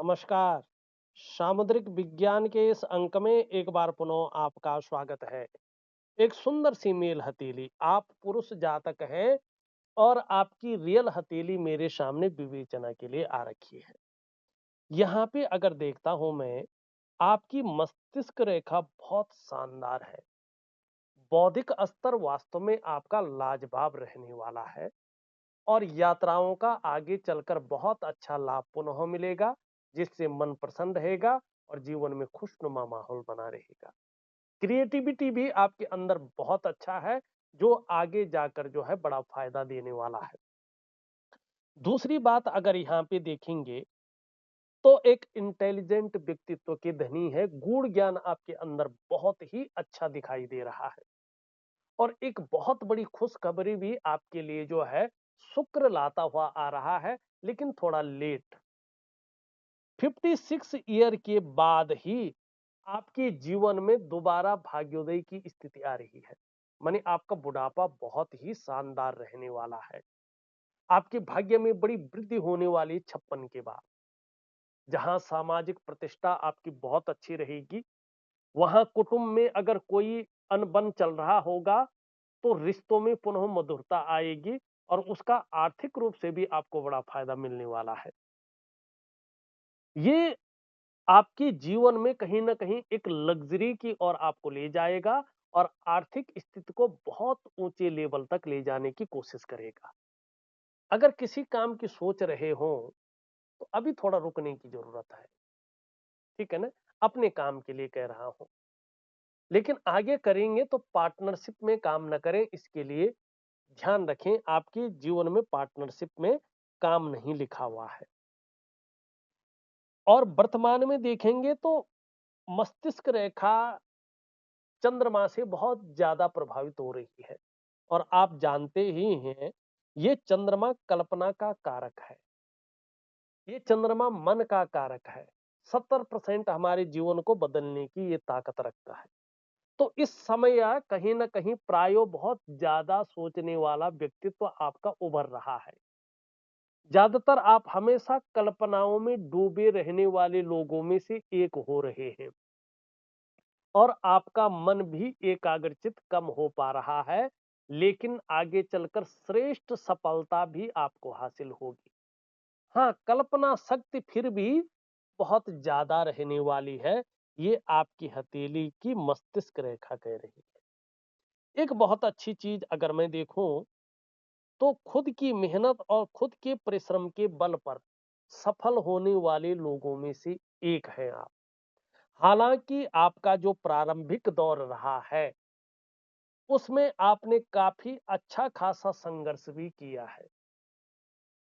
नमस्कार। सामुद्रिक विज्ञान के इस अंक में एक बार पुनः आपका स्वागत है। एक सुंदर सी मेल हथेली, आप पुरुष जातक हैं और आपकी रियल हथेली मेरे सामने विवेचना के लिए आ रखी है। यहाँ पे अगर देखता हूं मैं, आपकी मस्तिष्क रेखा बहुत शानदार है। बौद्धिक स्तर वास्तव में आपका लाजवाब रहने वाला है और यात्राओं का आगे चलकर बहुत अच्छा लाभ पुनः मिलेगा, जिससे मन प्रसन्न रहेगा और जीवन में खुशनुमा माहौल बना रहेगा। क्रिएटिविटी भी आपके अंदर बहुत अच्छा है, जो आगे जाकर जो है बड़ा फायदा देने वाला है। दूसरी बात अगर यहाँ पे देखेंगे, तो एक इंटेलिजेंट व्यक्तित्व के धनी है। गूढ़ ज्ञान आपके अंदर बहुत ही अच्छा दिखाई दे रहा है। और एक बहुत बड़ी खुशखबरी भी आपके लिए जो है शुक्र लाता हुआ आ रहा है, लेकिन थोड़ा लेट। 56 ईयर के बाद ही आपके जीवन में दोबारा भाग्योदय की स्थिति आ रही है। माने आपका बुढ़ापा बहुत ही शानदार रहने वाला है। आपके भाग्य में बड़ी वृद्धि होने वाली 56 के बाद। जहां सामाजिक प्रतिष्ठा आपकी बहुत अच्छी रहेगी, वहां कुटुंब में अगर कोई अनबन चल रहा होगा, तो रिश्तों में पुनः मधुरता आएगी और उसका आर्थिक रूप से भी आपको बड़ा फायदा मिलने वाला है। ये आपके जीवन में कहीं न कहीं एक लग्ज़री की ओर आपको ले जाएगा और आर्थिक स्थिति को बहुत ऊँचे लेवल तक ले जाने की कोशिश करेगा। अगर किसी काम की सोच रहे हों, तो अभी थोड़ा रुकने की ज़रूरत है, ठीक है ना? अपने काम के लिए कह रहा हूँ। लेकिन आगे करेंगे तो पार्टनरशिप में काम न करें, इसके लिए ध्यान रखें, आपके जीवन में पार्टनरशिप में काम नहीं लिखा हुआ है। और वर्तमान में देखेंगे तो मस्तिष्क रेखा चंद्रमा से बहुत ज्यादा प्रभावित हो रही है। और आप जानते ही हैं, ये चंद्रमा कल्पना का कारक है। ये चंद्रमा मन का कारक है। 70% हमारे जीवन को बदलने की ये ताकत रखता है। तो इस समय कहीं ना कहीं प्रायो बहुत ज्यादा सोचने वाला व्यक्तित्व आपका उभर रहा है। ज्यादातर आप हमेशा कल्पनाओं में डूबे रहने वाले लोगों में से एक हो रहे हैं और आपका मन भी एकाग्रचित कम हो पा रहा है, लेकिन आगे चलकर श्रेष्ठ सफलता भी आपको हासिल होगी। हाँ, कल्पना शक्ति फिर भी बहुत ज्यादा रहने वाली है। ये आपकी हथेली की मस्तिष्क रेखा कह रही है। एक बहुत अच्छी चीज अगर मैं देखूं, तो खुद की मेहनत और खुद के परिश्रम के बल पर सफल होने वाले लोगों में से एक हैं आप। हालांकि आपका जो प्रारंभिक दौर रहा है, उसमें आपने काफी अच्छा खासा संघर्ष भी किया है।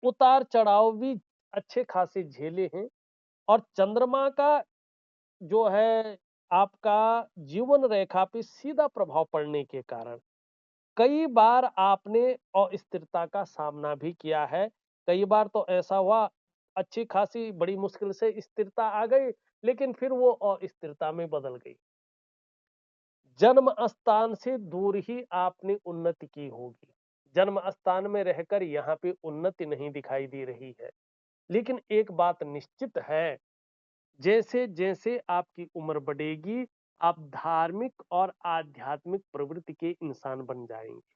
उतार चढ़ाव भी अच्छे खासे झेले हैं। और चंद्रमा का जो है आपका जीवन रेखा पे सीधा प्रभाव पड़ने के कारण कई बार आपने अस्थिरता का सामना भी किया है। कई बार तो ऐसा हुआ, अच्छी खासी बड़ी मुश्किल से स्थिरता आ गई, लेकिन फिर वो अस्थिरता में बदल गई। जन्म स्थान से दूर ही आपने उन्नति की होगी। जन्म स्थान में रहकर यहाँ पे उन्नति नहीं दिखाई दे रही है। लेकिन एक बात निश्चित है, जैसे-जैसे आपकी उम्र बढ़ेगी, आप धार्मिक और आध्यात्मिक प्रवृत्ति के इंसान बन जाएंगे।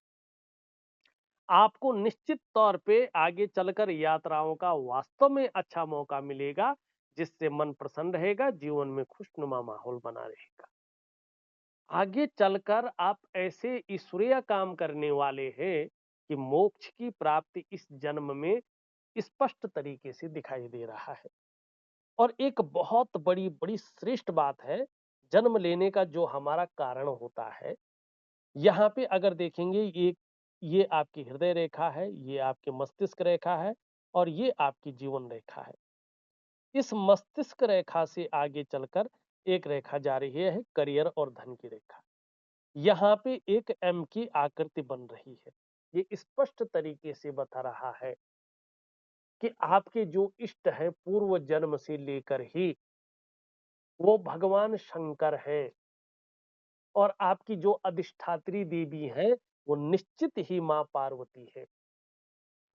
आपको निश्चित तौर पे आगे चलकर यात्राओं का वास्तव में अच्छा मौका मिलेगा, जिससे मन प्रसन्न रहेगा, जीवन में खुशनुमा माहौल बना रहेगा। आगे चलकर आप ऐसे ईश्वरीय काम करने वाले हैं कि मोक्ष की प्राप्ति इस जन्म में स्पष्ट तरीके से दिखाई दे रहा है। और एक बहुत बड़ी श्रेष्ठ बात है, जन्म लेने का जो हमारा कारण होता है, यहाँ पे अगर देखेंगे, ये आपकी हृदय रेखा है, ये आपकी मस्तिष्क रेखा है और ये आपकी जीवन रेखा है। इस मस्तिष्क रेखा से आगे चलकर एक रेखा जा रही है, करियर और धन की रेखा। यहाँ पे एक एम की आकृति बन रही है। ये स्पष्ट तरीके से बता रहा है कि आपके जो इष्ट है पूर्व जन्म से लेकर ही वो भगवान शंकर हैं और आपकी जो अधिष्ठात्री देवी हैं, वो निश्चित ही माँ पार्वती है।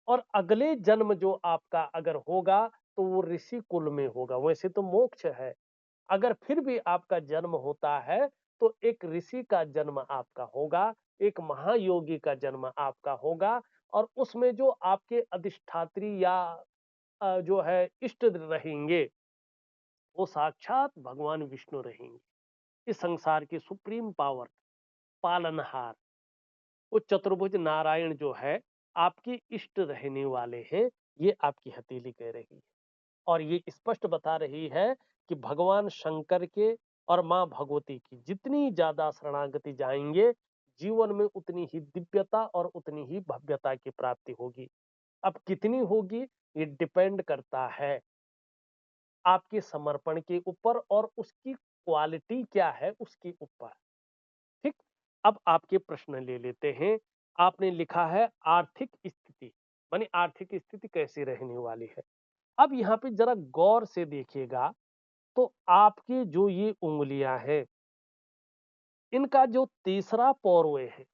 और अगले जन्म जो आपका अगर होगा, तो वो ऋषि कुल में होगा, वैसे तो मोक्ष है। अगर फिर भी आपका जन्म होता है तो एक ऋषि का जन्म आपका होगा, एक महायोगी का जन्म आपका होगा और उसमें जो आपके अधिष्ठात्री या जो है इष्ट रहेंगे, वो साक्षात भगवान विष्णु रहेंगे। इस संसार की सुप्रीम पावर, पालनहार, वो चतुर्भुज नारायण जो है आपकी इष्ट रहने वाले हैं, ये आपकी हथेली कह रही है। और ये स्पष्ट बता रही है कि भगवान शंकर के और मां भगवती की जितनी ज्यादा शरणागति जाएंगे, जीवन में उतनी ही दिव्यता और उतनी ही भव्यता की प्राप्ति होगी। अब कितनी होगी, ये डिपेंड करता है आपके समर्पण के ऊपर और उसकी क्वालिटी क्या है उसके ऊपर। ठीक। अब आपके प्रश्न ले लेते हैं। आपने लिखा है आर्थिक स्थिति, मानी आर्थिक स्थिति कैसी रहने वाली है। अब यहाँ पे जरा गौर से देखिएगा तो आपकी जो ये उंगलियां हैं, इनका जो तीसरा पौरवे है,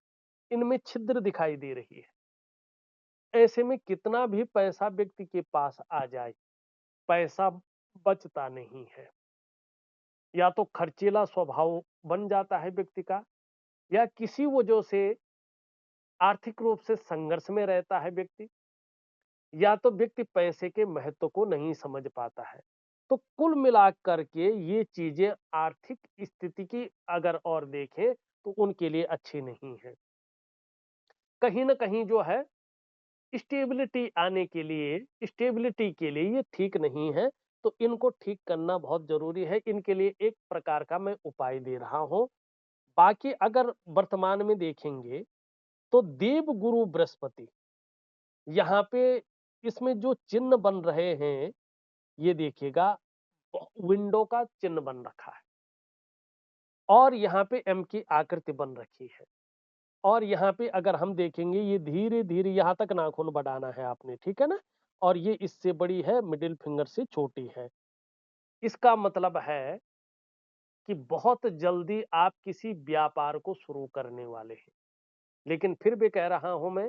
इनमें छिद्र दिखाई दे रही है। ऐसे में कितना भी पैसा व्यक्ति के पास आ जाए, पैसा बचता नहीं है। या तो खर्चीला स्वभाव बन जाता है व्यक्ति का, या किसी वजह से आर्थिक रूप से संघर्ष में रहता है व्यक्ति, या तो व्यक्ति पैसे के महत्व को नहीं समझ पाता है। तो कुल मिलाकर के ये चीजें आर्थिक स्थिति की अगर और देखें तो उनके लिए अच्छी नहीं है। कहीं ना कहीं जो है स्टेबिलिटी आने के लिए, स्टेबिलिटी के लिए ये ठीक नहीं है। तो इनको ठीक करना बहुत जरूरी है। इनके लिए एक प्रकार का मैं उपाय दे रहा हूं। बाकी अगर वर्तमान में देखेंगे तो देव गुरु बृहस्पति, यहाँ पे इसमें जो चिन्ह बन रहे हैं, ये देखिएगा विंडो का चिन्ह बन रखा है और यहाँ पे एम की आकृति बन रखी है। और यहाँ पे अगर हम देखेंगे ये धीरे धीरे यहाँ तक नाखून बढ़ाना है आपने, ठीक है ना। और ये इससे बड़ी है, मिडिल फिंगर से छोटी है। इसका मतलब है कि बहुत जल्दी आप किसी व्यापार को शुरू करने वाले हैं। लेकिन फिर भी कह रहा हूं मैं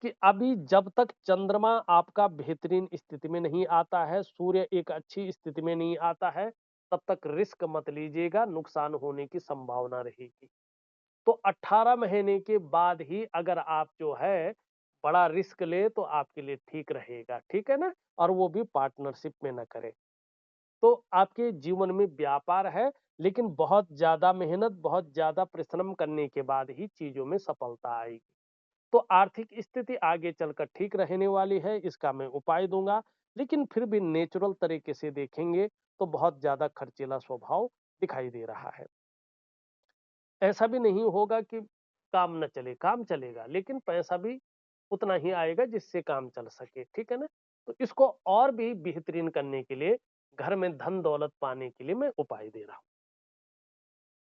कि अभी जब तक चंद्रमा आपका बेहतरीन स्थिति में नहीं आता है, सूर्य एक अच्छी स्थिति में नहीं आता है, तब तक रिस्क मत लीजिएगा, नुकसान होने की संभावना रहेगी। तो 18 महीने के बाद ही अगर आप जो है बड़ा रिस्क ले तो आपके लिए ठीक रहेगा, ठीक है ना। और वो भी पार्टनरशिप में ना करें। तो आपके जीवन में व्यापार है, लेकिन बहुत ज्यादा मेहनत, बहुत ज्यादा परिश्रम करने के बाद ही चीजों में सफलता आएगी। तो आर्थिक स्थिति आगे चलकर ठीक रहने वाली है, इसका मैं उपाय दूंगा। लेकिन फिर भी नेचुरल तरीके से देखेंगे तो बहुत ज्यादा खर्चीला स्वभाव दिखाई दे रहा है। ऐसा भी नहीं होगा कि काम न चले, काम चलेगा, लेकिन पैसा भी उतना ही आएगा जिससे काम चल सके, ठीक है ना। तो इसको और भी बेहतरीन करने के लिए, घर में धन दौलत पाने के लिए मैं उपाय दे रहा हूं।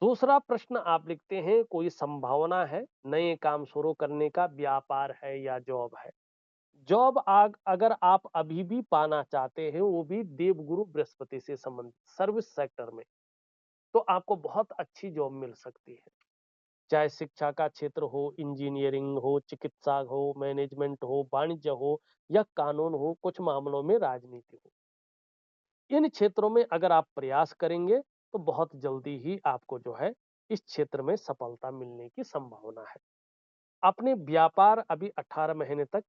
दूसरा प्रश्न आप लिखते हैं, कोई संभावना है नए काम शुरू करने का, व्यापार है या जॉब है। जॉब अगर आप अभी भी पाना चाहते हैं, वो भी देवगुरु बृहस्पति से संबंधित सर्विस सेक्टर में, तो आपको बहुत अच्छी जॉब मिल सकती है। चाहे शिक्षा का क्षेत्र हो, इंजीनियरिंग हो, चिकित्सा हो, मैनेजमेंट हो, वाणिज्य हो या कानून हो, कुछ मामलों में राजनीति हो। इन क्षेत्रों में अगर आप प्रयास करेंगे तो बहुत जल्दी ही आपको जो है इस क्षेत्र में सफलता मिलने की संभावना है। अपने व्यापार अभी 18 महीने तक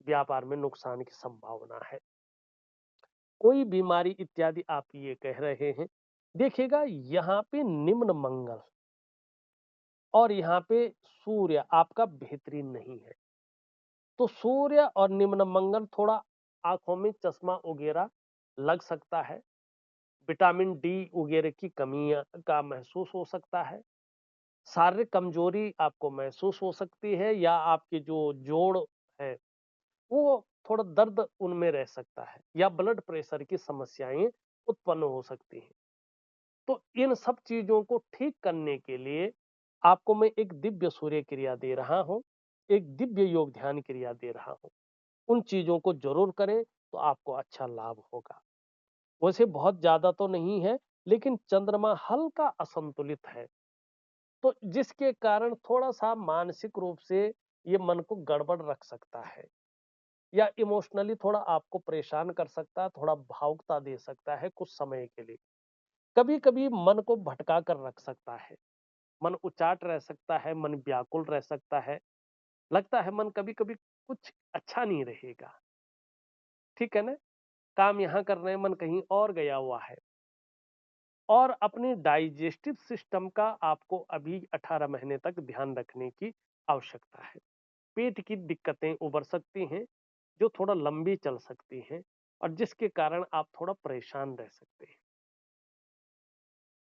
व्यापार में नुकसान की संभावना है। कोई बीमारी इत्यादि आप ये कह रहे हैं, देखिएगा यहाँ पे निम्न मंगल और यहाँ पे सूर्य आपका बेहतरीन नहीं है। तो सूर्य और निम्न मंगल थोड़ा आंखों में चश्मा वगैरह लग सकता है, विटामिन डी वगैरह की कमी का महसूस हो सकता है, शारीरिक कमजोरी आपको महसूस हो सकती है, या आपके जो जोड़ है वो थोड़ा दर्द उनमें रह सकता है, या ब्लड प्रेशर की समस्याएं उत्पन्न हो सकती हैं। तो इन सब चीजों को ठीक करने के लिए आपको मैं एक दिव्य सूर्य क्रिया दे रहा हूं, एक दिव्य योग ध्यान क्रिया दे रहा हूं। उन चीजों को जरूर करें तो आपको अच्छा लाभ होगा। वैसे बहुत ज्यादा तो नहीं है, लेकिन चंद्रमा हल्का असंतुलित है, तो जिसके कारण थोड़ा सा मानसिक रूप से ये मन को गड़बड़ रख सकता है। या इमोशनली थोड़ा आपको परेशान कर सकता है, थोड़ा भावुकता दे सकता है कुछ समय के लिए। कभी-कभी मन को भटका कर रख सकता है, मन उचाट रह सकता है, मन व्याकुल रह सकता है, लगता है मन कभी-कभी कुछ अच्छा नहीं रहेगा, ठीक है ना? काम यहाँ कर रहे हैं, मन कहीं और गया हुआ है। और अपने डाइजेस्टिव सिस्टम का आपको अभी 18 महीने तक ध्यान रखने की आवश्यकता है। पेट की दिक्कतें उभर सकती हैं, जो थोड़ा लंबी चल सकती हैं और जिसके कारण आप थोड़ा परेशान रह सकते हैं।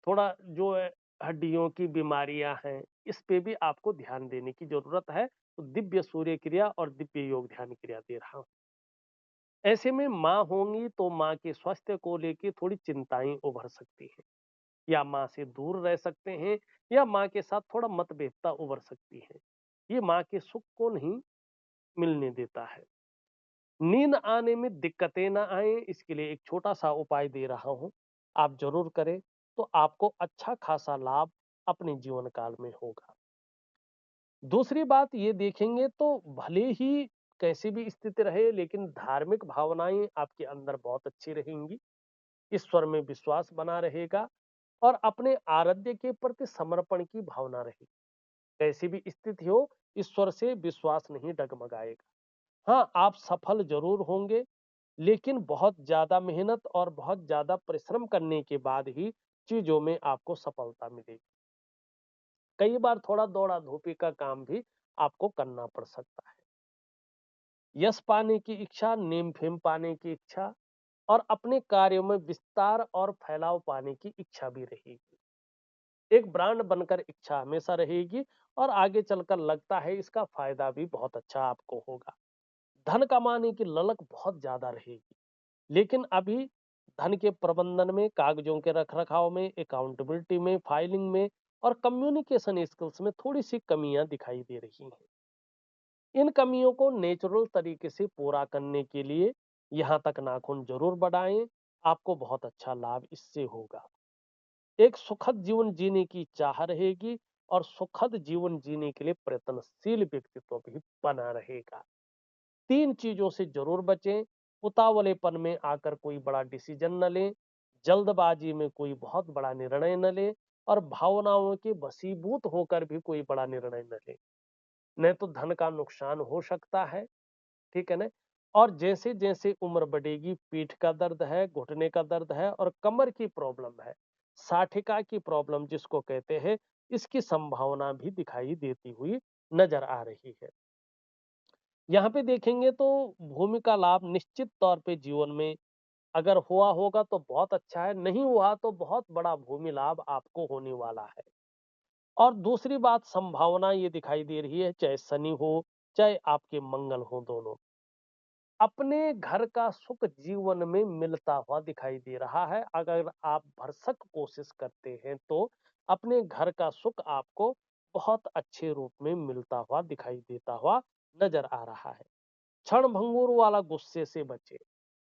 थोड़ा जो है हड्डियों की बीमारियां हैं, इस पे भी आपको ध्यान देने की जरूरत है। तो दिव्य सूर्य क्रिया और दिव्य योग ध्यान क्रिया दे रहा हूं। ऐसे में माँ होंगी तो माँ के स्वास्थ्य को लेके थोड़ी चिंताएं उभर सकती हैं, या माँ से दूर रह सकते हैं, या माँ के साथ थोड़ा मतभेदता उभर सकती है। ये माँ के सुख को नहीं मिलने देता है। नींद आने में दिक्कतें ना आए, इसके लिए एक छोटा सा उपाय दे रहा हूं, आप जरूर करें। तो आपको अच्छा खासा लाभ अपने जीवन काल में होगा। दूसरी बात ये देखेंगे तो भले ही कैसी भी स्थिति रहे, लेकिन धार्मिक भावनाएं आपके अंदर बहुत अच्छी रहेंगी, ईश्वर में विश्वास बना रहेगा और अपने आराध्य के प्रति समर्पण की भावना रहेगी। कैसी भी स्थिति हो, ईश्वर से विश्वास नहीं डगमगाएगा। हाँ, आप सफल जरूर होंगे, लेकिन बहुत ज्यादा मेहनत और बहुत ज्यादा परिश्रम करने के बाद ही चीजों में आपको सफलता मिलेगी। कई बार थोड़ा दौड़ा धूपी का काम भी आपको करना पड़ सकता है। यश पाने की इच्छा, नेम फेम पाने की इच्छा और अपने कार्यों में विस्तार और फैलाव पाने की इच्छा भी रहेगी। एक ब्रांड बनकर इच्छा हमेशा रहेगी और आगे चलकर लगता है इसका फायदा भी बहुत अच्छा आपको होगा। धन कमाने की ललक बहुत ज्यादा रहेगी, लेकिन अभी धन के प्रबंधन में, कागजों के रखरखाव में, अकाउंटेबिलिटी में, फाइलिंग में और कम्युनिकेशन स्किल्स में थोड़ी सी कमियां दिखाई दे रही हैं। इन कमियों को नेचुरल तरीके से पूरा करने के लिए यहाँ तक नाखून जरूर बढ़ाएं, आपको बहुत अच्छा लाभ इससे होगा। एक सुखद जीवन जीने की चाह रहेगी और सुखद जीवन जीने के लिए प्रयत्नशील व्यक्तित्व भी बना रहेगा। तीन चीजों से जरूर बचें। उतावलेपन में आकर कोई बड़ा डिसीजन न लें, जल्दबाजी में कोई बहुत बड़ा निर्णय न लें और भावनाओं के वशीभूत होकर भी कोई बड़ा निर्णय न लें, नहीं तो धन का नुकसान हो सकता है, ठीक है ना? और जैसे जैसे उम्र बढ़ेगी, पीठ का दर्द है, घुटने का दर्द है और कमर की प्रॉब्लम है, साठिका की प्रॉब्लम जिसको कहते हैं, इसकी संभावना भी दिखाई देती हुई नजर आ रही है। यहाँ पे देखेंगे तो भूमि का लाभ निश्चित तौर पे जीवन में अगर हुआ होगा तो बहुत अच्छा है, नहीं हुआ तो बहुत बड़ा भूमि लाभ आपको होने वाला है। और दूसरी बात, संभावना ये दिखाई दे रही है, चाहे शनि हो, चाहे आपके मंगल हो, दोनों अपने घर का सुख जीवन में मिलता हुआ दिखाई दे रहा है। अगर आप भरसक कोशिश करते हैं तो अपने घर का सुख आपको बहुत अच्छे रूप में मिलता हुआ दिखाई देता हुआ नजर आ रहा है। क्षण भंगुर वाला गुस्से से बचे,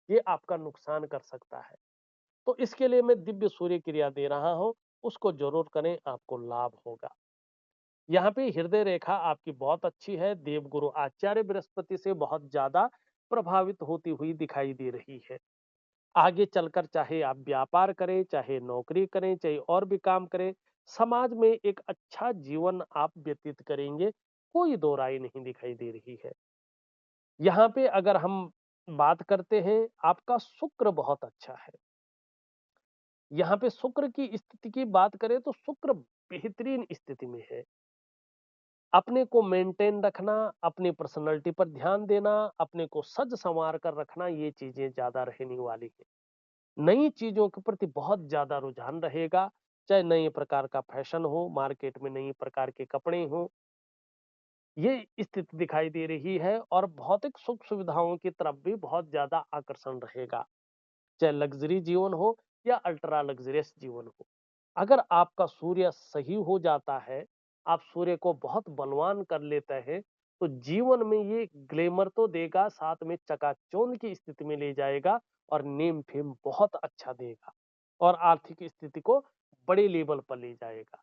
ये आपका नुकसान कर सकता है। तो इसके लिए मैं दिव्य सूर्य क्रिया दे रहा हूं, उसको जरूर करें, आपको लाभ होगा। यहाँ पे हृदय रेखा आपकी बहुत अच्छी है, देवगुरु आचार्य बृहस्पति से बहुत ज्यादा प्रभावित होती हुई दिखाई दे रही है। आगे चलकर चाहे आप व्यापार करें, चाहे नौकरी करें, चाहे और भी काम करें, समाज में एक अच्छा जीवन आप व्यतीत करेंगे, कोई दो राय नहीं दिखाई दे रही है। यहाँ पे अगर हम बात करते हैं, आपका शुक्र बहुत अच्छा है। यहाँ पे शुक्र की स्थिति की बात करें तो शुक्र बेहतरीन स्थिति में है। अपने को मेंटेन रखना, अपनी पर्सनैलिटी पर ध्यान देना, अपने को सज संवार कर रखना, ये चीजें ज्यादा रहने वाली है। नई चीजों के प्रति बहुत ज्यादा रुझान रहेगा, चाहे नए प्रकार का फैशन हो, मार्केट में नई प्रकार के कपड़े हो, ये स्थिति दिखाई दे रही है। और भौतिक सुख सुविधाओं की तरफ भी बहुत ज्यादा आकर्षण रहेगा, चाहे लग्जरी जीवन हो या अल्ट्रा लग्जरियस जीवन हो। अगर आपका सूर्य सही हो जाता है, आप सूर्य को बहुत बलवान कर लेते हैं, तो जीवन में ये ग्लैमर तो देगा, साथ में चकाचौंध की स्थिति में ले जाएगा और नेम फेम बहुत अच्छा देगा और आर्थिक स्थिति को बड़े लेवल पर ले जाएगा।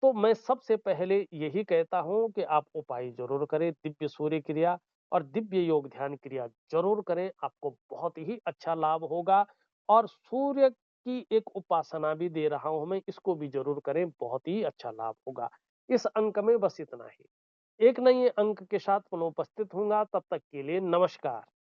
तो मैं सबसे पहले यही कहता हूं कि आप उपाय जरूर करें, दिव्य सूर्य क्रिया और दिव्य योग ध्यान क्रिया जरूर करें, आपको बहुत ही अच्छा लाभ होगा। और सूर्य की एक उपासना भी दे रहा हूं मैं, इसको भी जरूर करें, बहुत ही अच्छा लाभ होगा। इस अंक में बस इतना ही। एक नए अंक के साथ पुनः उपस्थित होऊंगा, तब तक के लिए नमस्कार।